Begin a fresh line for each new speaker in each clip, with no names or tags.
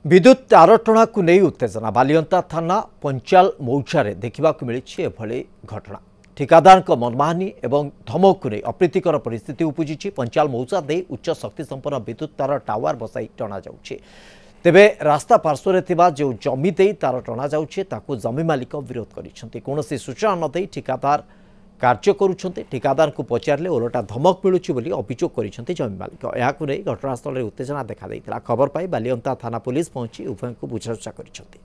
विद्युत तार टणा को नहीं उत्तेजना बालियंता थाना पंचाल मौचारे देखा मिली एभली घटना ठिकादार मनमानी एवं धमक को नहीं अप्रीतिकर परिस्थिति उपजी पंचाल मौचा दे उच्च शक्ति संपन्न विद्युत तार टावर बसाई टणा जाउछे। तेबे रास्ता पार्श्व जो जमी दे तार टणा जाउछे ताकू जमी मालिक विरोध करिसेंती। कोनोसी सूचना न दे ठिकादार कार्य करुछंते। ठिकादार को पचारे ओलटा धमक मिलुछि बोली अभियोग करिसेंती जमी मालिक। याकू नहीं घटनास्थल में उत्तेजना देखा देइतिला। खबर पाई बालियंता थाना पुलिस पहुंची उभय को बुझासुझा करिसेंती।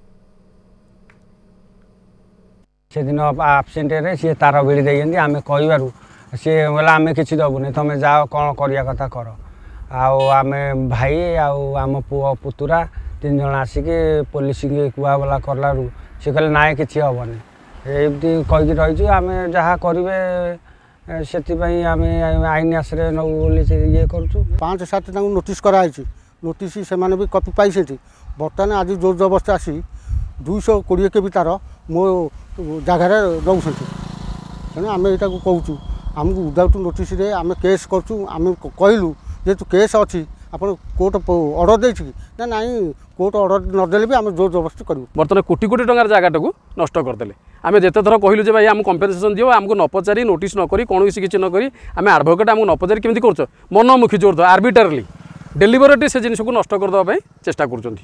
से दिन आबसेंट रे सी तार बिड़ी देइयंती आमे कहिबारु सी बोला आमे किछि दबुनी तमे जाओ कोन करिया कथा कर आउ आमे भाई आउ आम पुओ पुतुरा तीन जण आसिके पुलिस के कुआ बोला करलारु से कहले नाय किछि हबनी एमती कहिक रही आम जहाँ करें से आईन आश्रय नौ ये करूँ
5-7 नोटिस कराई नोटिस से भी कपी पाई बर्तमान आज जोर जबरदस्त आसी 220 के भी तार मो जगार दौरान तेणु आम यहाँ कहूँ आमको विदाउट नोटिस आम केस करूँ कहलु जेहेतु केस अच्छी आप कोर्ट अर्डर दे ना नाई कोर्ट अर्डर नदेले भी आम जोर जबरदस्ती करूँ।
बर्तमान कोटी कोटी टंकार जगटा को नष्ट करदे आम जिते थर कहलु जे भाई आम कंपेनसेसन दियो आमको न पचारि नोटिस न करी कौन किसी न करी आम एडवोकेट आमको न पचारि केमती कर मनमुखी जोर आर्बिट्रारली डेलीवरेटली से जिन को नष्ट करदेवाई चेष्टा कर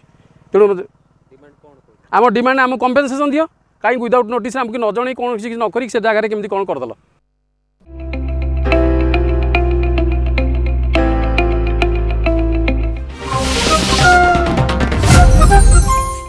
तेणु आम डिमांड आम कंपेनसेसन दियो कहीं विदाउट नोटिस आमको न जन कौन किसी न करी से जगह केमती कौन करदेल।